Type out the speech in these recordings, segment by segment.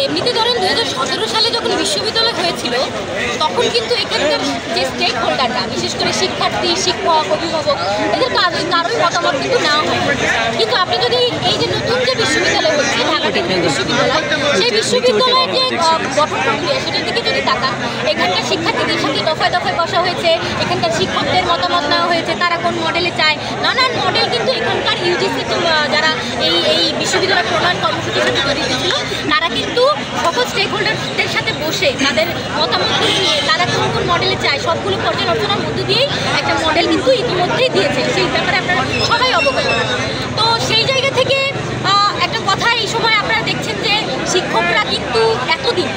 এমনিতে ধরেন 2017 সালে যখন বিশ্ববিদ্যালয় হয়েছিল তখন কিন্তু এখানকার যে স্টেক হোল্ডাররা, বিশেষ করে শিক্ষার্থী, শিক্ষক, অভিভাবক, এদের কারোই মতামত কিন্তু নেওয়া হয়। কিন্তু আপনি যদি এই যে নতুন যে বিশ্ববিদ্যালয় হচ্ছে ঢাকা কেন্দ্রীয় বিশ্ববিদ্যালয়, সেই বিশ্ববিদ্যালয়ের যে গঠন প্রক্রিয়া সেটার দিকে যদি তাকান, এখানকার শিক্ষার্থীদের সাথে দফায় দফায় বসা হয়েছে, এখানকার শিক্ষকদের মতামত নেওয়া হয়েছে, তারা কোন মডেলে চায়, নানান মডেল কিন্তু এখানকার ইউজিসি যারা এই বিশ্ববিদ্যালয় প্রণয়ন কর্মসূচির সাথে জড়িত ছিল তারা কিন্তু সকল স্টেক হোল্ডারদের সাথে বসে তাদের মতামত নিয়ে তারা কোন কোন মডেলে চায় সবগুলো পর্যালোচনার মধ্য দিয়েই একটা মডেল কিন্তু ইতিমধ্যেই দিয়েছে। সেই ব্যাপারে আপনারা সবাই অবগত। তো সেই জায়গা থেকে একটা কথা এই সময় আপনারা দেখছেন যে শিক্ষকরা কিন্তু এতদিন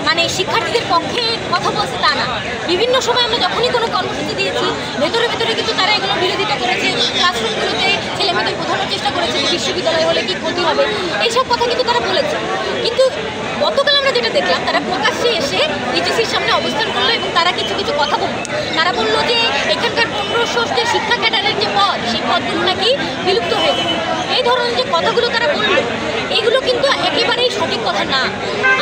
মানে শিক্ষার্থীদের পক্ষে কথা বলছে তা না। বিভিন্ন সময় আমরা যখনই কোনো কর্মসূচি দিয়েছি ভেতরে ভেতরে কিন্তু তারা এগুলো বিরোধিতা করেছে, ক্লাসরুমগুলোতে ছেলেমেয়েদের বোঝানোর চেষ্টা করেছে যে বিশ্ববিদ্যালয় হলে কি ক্ষতি হবে, এইসব কথা কিন্তু তারা বলেছে। কিন্তু গতকাল আমরা যেটা দেখলাম, তারা প্রকাশ্যে এসে ইউজিসির সামনে অবস্থান করলো এবং তারা কিছু কিছু কথা বলল। তারা বললো যে এখানকার 1500 যে শিক্ষা ক্যাডারের যে পদ, সেই পদগুলো নাকি বিলুপ্ত হয়ে যাবে। এই ধরনের যে কথাগুলো তারা বললো, এইগুলো কিন্তু একেবারেই সঠিক কথা না।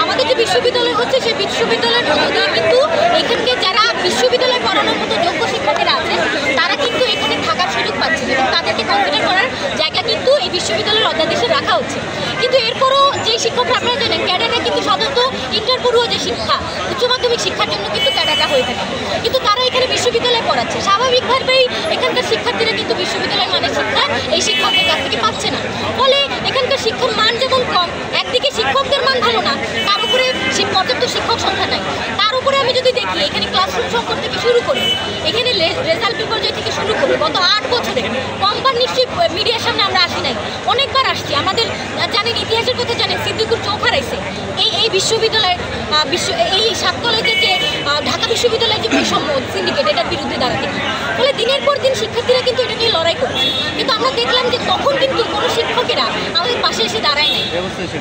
আমাদের যে বিশ্ববিদ্যালয় হচ্ছে সেই বিশ্ববিদ্যালয়ের মধ্য দিয়ে কিন্তু এখানকে যারা বিশ্ববিদ্যালয় পড়ানোর মতো যোগ্য শিক্ষকেরা আছে তারা কিন্তু এখানে থাকার সুযোগ পাচ্ছে এবং তাদেরকে কনসিডার করার জায়গা কিন্তু এই বিশ্ববিদ্যালয়ের অধ্যাদেশে রাখা হচ্ছে। কিন্তু এরপরও যে শিক্ষকরা আপনারা জানেন ক্যাডাররা কিন্তু সাধারণত ইন্টারপূর্ব যে শিক্ষা, উচ্চ মাধ্যমিক শিক্ষার জন্য কিন্তু ক্যাডাররা হয়ে থাকে, কিন্তু তারা এখানে বিশ্ববিদ্যালয়ে পড়াচ্ছে। স্বাভাবিকভাবেই এখানকার শিক্ষার্থীরা কিন্তু বিশ্ববিদ্যালয়ের মানের শিক্ষা এই শিক্ষকদের কাছ থেকে পাচ্ছে না। ফলে এখানকার শিক্ষার মান যেমন কম, একদিকে শিক্ষকদের মান ভালো না, তার উপরে পর্যাপ্ত শিক্ষক সংখ্যা নাই, তার উপরে আমি যদি দেখি এখানে ক্লাসরুম সংকট থেকে শুরু করে এখানে রেজাল্ট বিপর্যয় থেকে শুরু করে গত 8 বছরে কমবার নিশ্চয়ই মিডিয়ার সামনে আমরা আসি নাই, অনেকবার আসছি। আমাদের জানেন ইতিহাসের কথা জানেন, সিদ্দিকুর চোখ হারাইছে এই বিশ্ববিদ্যালয়ের এই 7 কলেজের যে ঢাকা বিশ্ববিদ্যালয়ের যে বৈষম্য সিন্ডিকেট, এটার বিরুদ্ধে দাঁড়াতে। ফলে দিনের পর দিন শিক্ষার্থীরা কিন্তু এটা নিয়ে লড়াই করছে, কিন্তু আমরা দেখলাম যে তখন কিন্তু কোনো শিক্ষকেরা আমাদের পাশে এসে দাঁড়ায় নাই।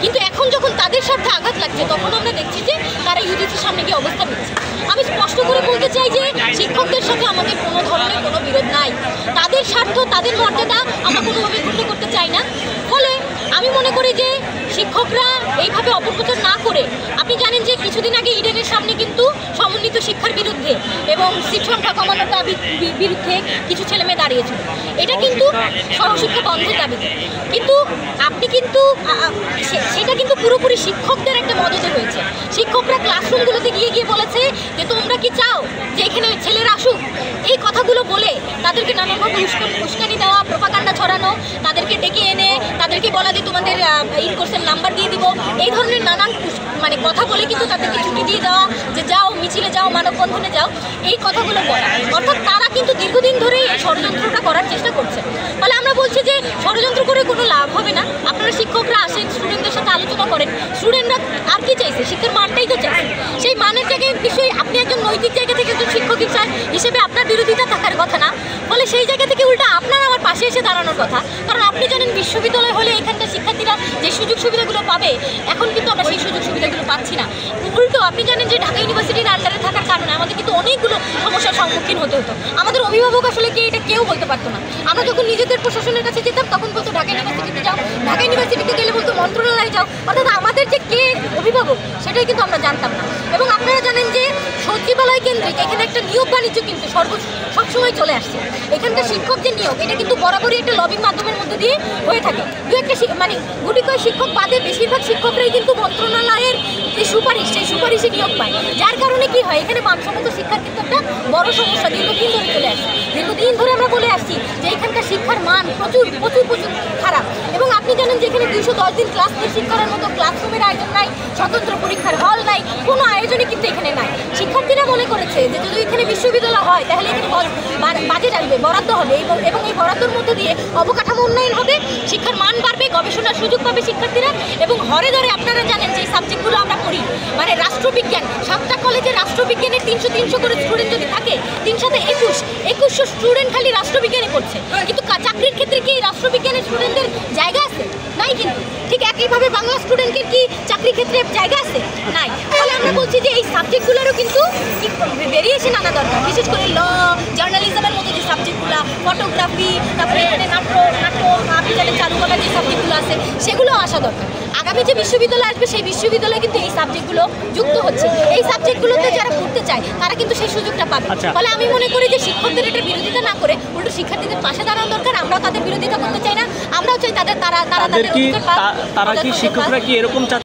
কিন্তু এখন যখন তাদের সাথে আঘাত লাগছে তখন আমরা দেখছি যে তারা ইউজিসির সামনে গিয়ে অবস্থান নিচ্ছে। আমি স্পষ্ট করে বলতে চাই যে শিক্ষকদের সাথে আমাদের কোনো ধরনের কোনো বিরোধ নাই, তাদের স্বার্থ, তাদের মর্যাদা আমরা কোনোভাবে ক্ষুণ্ণ করতে চাই না। ফলে আমি মনে করি যে শিক্ষকরা এইভাবে অপপ্রচার না করে, আপনি জানেন যে কিছুদিন আগে ইডেনের সামনে কিন্তু সমন্বিত শিক্ষার বিরুদ্ধে এবং সিট সংখ্যা কমানোর বিরুদ্ধে কিছু ছেলেমেয়ে দাঁড়িয়েছিল, এটা কিন্তু সহশিক্ষা বন্ধের দাবিতে। কিন্তু আপনি কিন্তু সেটা কিন্তু পুরোপুরি শিক্ষকদের একটা মদতে হয়েছে। শিক্ষকরা ক্লাসরুমগুলোতে গিয়ে গিয়ে বলেছে যে তোমরা কি চাও যে এখানে ছেলেরা আসুক, এই কথাগুলো বলে তাদেরকে নানানভাবে উস্কানি দেওয়া, প্রোপাগান্ডা ছড়ানো, তাদেরকে ডেকে এনে তাদেরকে বলা যে তোমাদের কোর্সের নাম্বার দিয়ে দিব, এই ধরনের নানান মানে কথা বলে কিন্তু তাদেরকে ছুটি দিয়ে দেওয়া, যে যাও মিছিলে যাও, মানববন্ধনে যাও, এই কথাগুলো বলা। অর্থাৎ তারা কিন্তু দীর্ঘদিন ধরে এই ষড়যন্ত্রটা করার চেষ্টা করছে। ফলে আমরা বলছি যে ষড়যন্ত্র করে কোনো লাভ হবে না। আপনারা শিক্ষকরা আসেন, স্টুডেন্টদের সাথে আলোচনা করেন, স্টুডেন্টরা আর কি চাইছে, শিক্ষার মানটাই তো চাইছে। সেই মানের জায়গায় বিষয় আপনি একজন নৈতিক জায়গা থেকে একজন শিক্ষক হিসেবে আপনার বিরোধিতা থাকার কথা না। ফলে সেই জায়গা থেকে উল্টা আপনার আমার পাশে এসে দাঁড়ানোর কথা। কারণ আপনি জানেন বিশ্ববিদ্যালয় হলে এখানকার শিক্ষার্থীরা যে সুযোগ সুবিধাগুলো পাবে, এখন কিন্তু আমরা সেই সুযোগ সুবিধাগুলো পাচ্ছি না। উল্টো আপনি জানেন যে ঢাকা ইউনিভার্সিটির আন্ডারে থাকার কারণে আমাদের কিন্তু অনেকগুলো সমস্যার সম্মুখীন হতে হতো। আমাদের অভিভাবক আসলে কি এটা কেউ বলতে পারতো না। আমরা যখন নিজেদের প্রশাসনের কাছে যেতাম তখন বলতো ঢাকা ইউনিভার্সিটিতে যাও, ঢাকা ইউনিভার্সিটিতে গেলে বলতো মন্ত্রণালয়ে যাও। অর্থাৎ আমাদের যে কে অভিভাবক সেটাই কিন্তু আমরা জানতাম না। এবং আপনারা জানেন যে সচিবালয় কেন্দ্রিক এখানে একটা নিয়োগ বাণিজ্য কিন্তু সবসময় চলে আসছে। এখানকার শিক্ষক যে নিয়োগ, এটা কিন্তু বরাবরই একটা লবিং মাধ্যমের মধ্যে দিয়ে হয়ে থাকে। দু একটা মানে গুটি কয়েক শিক্ষক বাদে বেশিরভাগ শিক্ষকরাই কিন্তু মন্ত্রণালয়ের যে সুপারিশ, সেই সুপারিশে নিয়োগ পায়। যার কারণে কি হয়, এখানে মানসম্মত শিক্ষার কিন্তু একটা বড় সমস্যা দীর্ঘদিন ধরে চলে আসছে। দীর্ঘদিন ধরে আমরা বলে আসছি যে এখানকার শিক্ষার মান প্রচুর প্রচুর প্রচুর খারাপ। এবং আপনি জানেন যে এখানে 210 দিন ক্লাস নিশ্চিত করার মতো ক্লাসরুমের আয়োজন নাই, স্বতন্ত্র পরীক্ষার হল নাই, কোনো আয়োজনই কিন্তু এখানে নাই। শিক্ষার্থীরা মনে করেছে যে যদি এখানে বিশ্ববিদ্যালয় হয় তাহলে এখানে বাজেট আসবে, বরাদ্দ হবে এবং এই বরাদ্দর মধ্যে দিয়ে অবকাঠামো উন্নয়ন হবে, শিক্ষার মান বাড়বে, গবেষণার সুযোগ পাবে শিক্ষার্থীরা। এবং হরে ধরে আপনারা জানেন যে সাবজেক্টগুলো আমরা পড়ি, মানে রাষ্ট্রবিজ্ঞান, 7টা কলেজে রাষ্ট্রবিজ্ঞানের 300 করে স্টুডেন্ট যদি থাকে, 3 সাথে 2100 স্টুডেন্ট খালি রাষ্ট্রবিজ্ঞানে পড়ছে। কিন্তু চাকরির ক্ষেত্রে কি রাষ্ট্রবিজ্ঞানের স্টুডেন্টদের জায়গা আছে? নাই। কিন্তু ঠিক একইভাবে বাংলা স্টুডেন্টের কি চাকরি ক্ষেত্রে জায়গা আছে? নাই। ফলে আমরা বলছি যে এই সাবজেক্টগুলোরও কিন্তু ভেরিয়েশন আনা দরকার, বিশেষ করে ল, জার্নালিজমের মতো যে সাবজেক্টগুলো, ফটোগ্রাফি, তারপরে এখানে নাটক, অভিযানে চালু করা যে সাবজেক্টগুলো আছে সেগুলো আসা দরকার। আগামী যে বিশ্ববিদ্যালয় আসবে সেই বিশ্ববিদ্যালয়ে কিন্তু এই সাবজেক্টগুলো যুক্ত হচ্ছে। এই সাবজেক্টগুলোতে যারা পড়তে চায় তারা কিন্তু সেই সুযোগটা পাবে। ফলে আমি মনে করি যে শিক্ষকদের এটা বিরোধিতা না করে উল্টো শিক্ষার্থীদের পাশে দাঁড়ানো দরকার। আমরাও তাদের বিরোধিতা করতে চাই না, আমরাও চাই তারা তাদের অধিকার পাক। তারা কি শিক্ষকরা কি এরকম